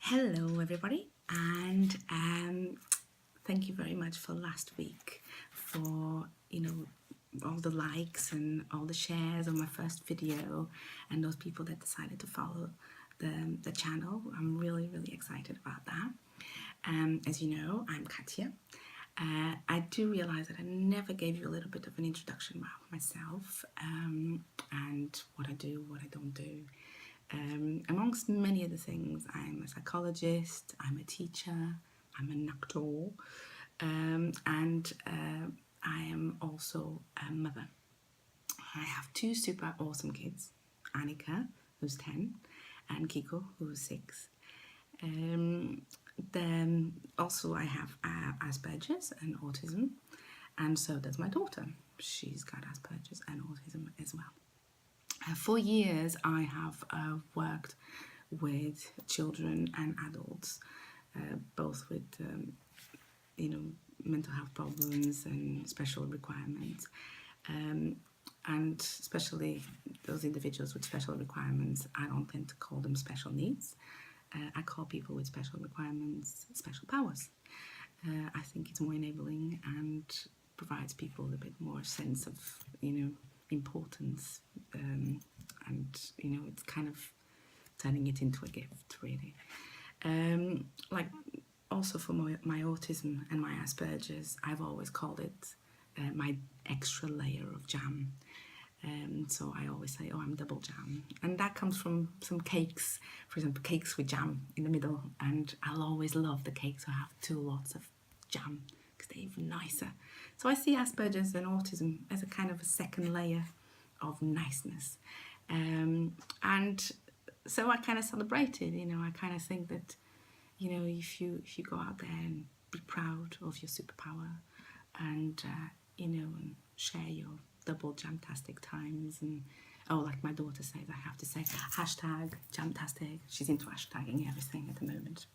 Hello everybody, and thank you very much for last week for all the likes and all the shares on my first video, and those people that decided to follow the channel. I'm really excited about that. As you know, I'm Katya. I do realize that I never gave you a little bit of an introduction about myself, and what I do, what I don't do. Amongst many other things, I'm a psychologist, I'm a teacher, I'm an actor, and I am also a mother. I have two super awesome kids, Annika, who's 10, and Kiko, who's 6. Then also I have Aspergers and autism, and so does my daughter. She's got Aspergers and autism as well. For years, I have worked with children and adults, both with mental health problems and special requirements, and especially those individuals with special requirements. I don't tend to call them special needs. I call people with special requirements special powers. I think it's more enabling and provides people a bit more sense of importance, and it's kind of turning it into a gift, really. Like also for my autism and my Asperger's, I've always called it my extra layer of jam. So I always say, oh, I'm double jam, and that comes from some cakes, for example, cakes with jam in the middle, and I'll always love the cakes that have two lots of jam because they're even nicer. So I see Asperger's and autism as a kind of a second layer of niceness, and so I kind of celebrate it. I kind of think that if you go out there and be proud of your superpower, and and share your double jamtastic times, and like my daughter says, I have to say hashtag jamtastic. She's into hashtagging everything at the moment.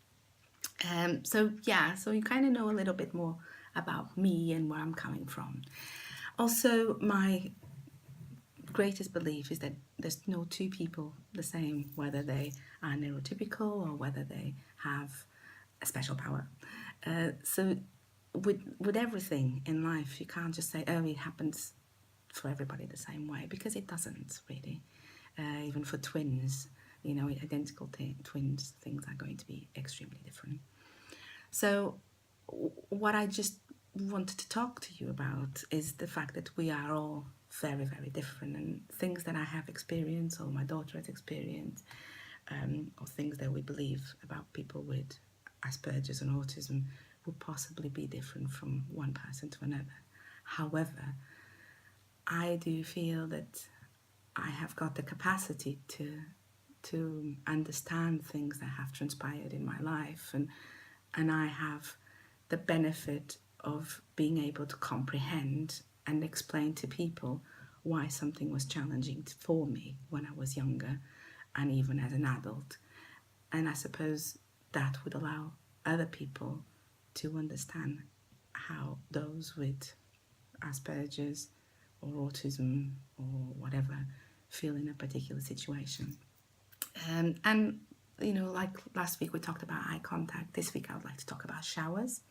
So you kind of know a little bit more about me and where I'm coming from. Also, my greatest belief is that there's no two people the same, whether they are neurotypical or whether they have a special power. So with everything in life, you can't just say, oh, it happens for everybody the same way, because it doesn't really. Even for twins, identical twins, things are going to be extremely different. So what I just wanted to talk to you about is the fact that we are all very different, and things that I have experienced or my daughter has experienced, or things that we believe about people with Asperger's and autism would possibly be different from one person to another. However, I do feel that I have got the capacity to understand things that have transpired in my life, and I have the benefit of being able to comprehend and explain to people why something was challenging for me when I was younger and even as an adult. And I suppose that would allow other people to understand how those with Asperger's or autism or whatever feel in a particular situation. And like last week we talked about eye contact. This week I would like to talk about showers.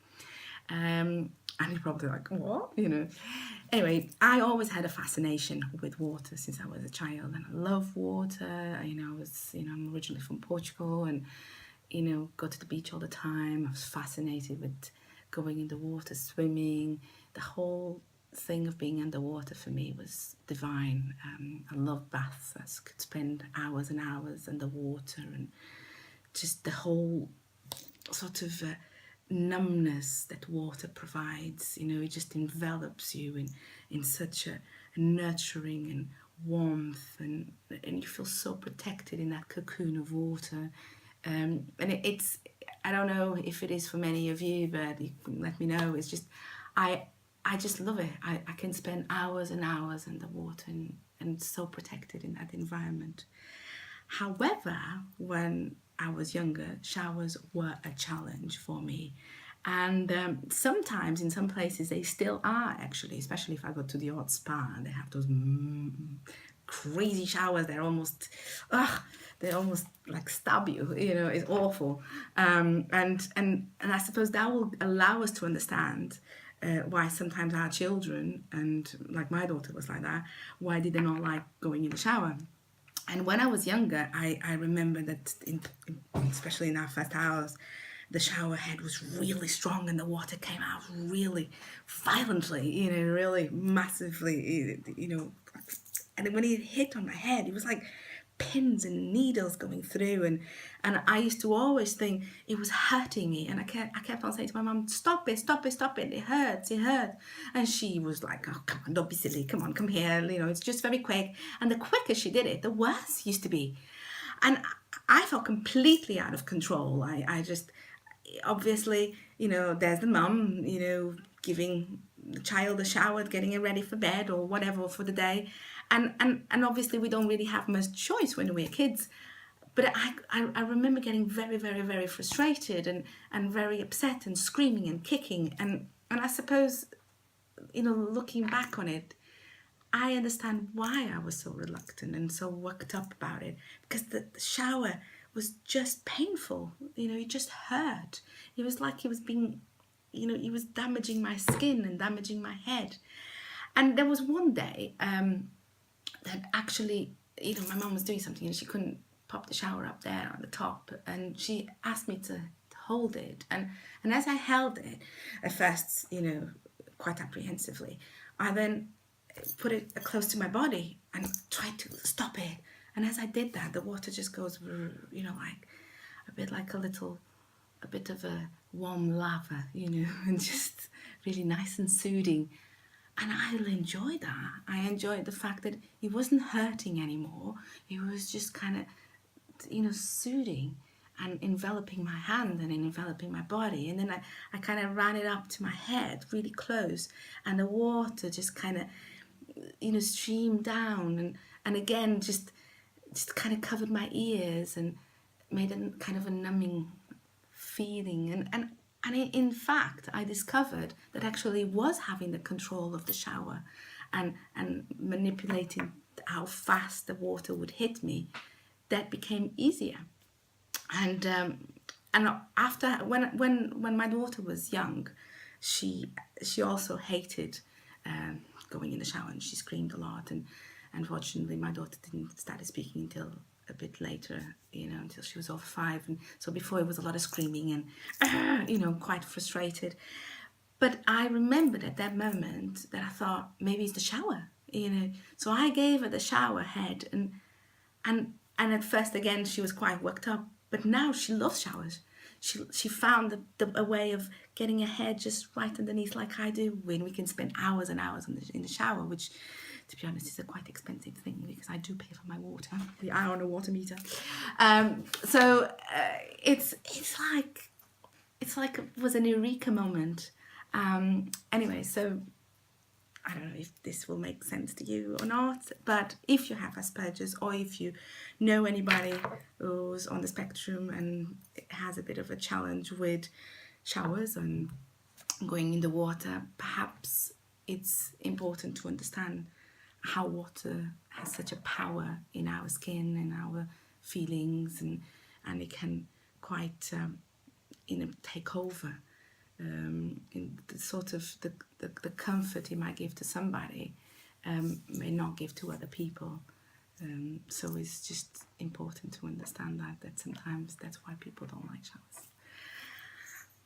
And you're probably like, what? Anyway, I always had a fascination with water since I was a child, and I love water. I'm originally from Portugal, and go to the beach all the time. I was fascinated with going in the water, swimming. The whole thing of being underwater for me was divine. I love baths. I could spend hours and hours underwater, and just the whole sort of numbness that water provides. It just envelops you in such a nurturing and warmth, and you feel so protected in that cocoon of water. And it's, I don't know if it is for many of you, but you can let me know. It's just, I just love it. I can spend hours and hours underwater and so protected in that environment. However, when I was younger, showers were a challenge for me. And sometimes in some places they still are, actually, especially if I go to the odd spa and they have those crazy showers. They're almost like stab you. It's awful. And I suppose that will allow us to understand why sometimes our children, and like my daughter was like that, why did they not like going in the shower? And when I was younger, I remember that, especially in our first house, the shower head was really strong and the water came out really violently, really massively, and when it hit on my head, it was like pins and needles going through, and I used to always think it was hurting me, and I kept on saying to my mum, stop it, it hurts, and she was like, oh, come on, don't be silly, come on, come here, it's just very quick. And the quicker she did it, the worse it used to be, and I felt completely out of control. I just, obviously, there's the mum, giving the child a shower, getting her ready for bed or whatever for the day. And obviously we don't really have much choice when we're kids. But I remember getting very, very, very frustrated and very upset and screaming and kicking. And I suppose, looking back on it, I understand why I was so reluctant and so worked up about it. Because the shower was just painful. It just hurt. It was like it was being, it was damaging my skin and damaging my head. And there was one day that actually, my mum was doing something and she couldn't pop the shower up there on the top, and she asked me to hold it, and as I held it, at first, quite apprehensively, I then put it close to my body and tried to stop it, and as I did that, the water just goes, like a bit of a warm lava, and just really nice and soothing. And I enjoyed that. I enjoyed the fact that it wasn't hurting anymore. It was just kind of, soothing and enveloping my hand and enveloping my body. And then I kind of ran it up to my head really close, and the water just kind of, streamed down. And again, just kind of covered my ears and made a kind of a numbing feeling. And in fact, I discovered that actually was having the control of the shower and manipulating how fast the water would hit me, that became easier. And after, when my daughter was young, she also hated going in the shower, and she screamed a lot. And unfortunately, my daughter didn't start speaking until a bit later, until she was over 5. And so before, it was a lot of screaming and, quite frustrated. But I remembered at that moment that I thought, maybe it's the shower, So I gave her the shower head, and at first, again, she was quite worked up. But now she loves showers. She found a way of getting her head just right underneath, like I do, when we can spend hours and hours in the shower, which, to be honest, is a quite expensive thing, because I do pay for my water, the hour on a water meter. So it's like it was an eureka moment. Anyway, so I don't know if this will make sense to you or not, but if you have Asperger's, or if you know anybody who's on the spectrum and has a bit of a challenge with showers and going in the water, perhaps it's important to understand how water has such a power in our skin and our feelings, and it can quite take over. In the sort of the comfort it might give to somebody may not give to other people. So it's just important to understand that sometimes that's why people don't like showers.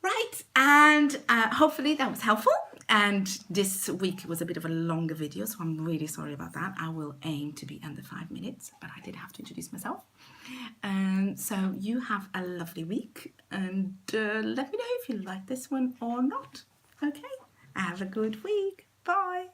Right, and hopefully that was helpful. And this week was a bit of a longer video, so I'm really sorry about that. I will aim to be under 5 minutes, but I did have to introduce myself. So you have a lovely week, and let me know if you like this one or not. Okay, have a good week. Bye.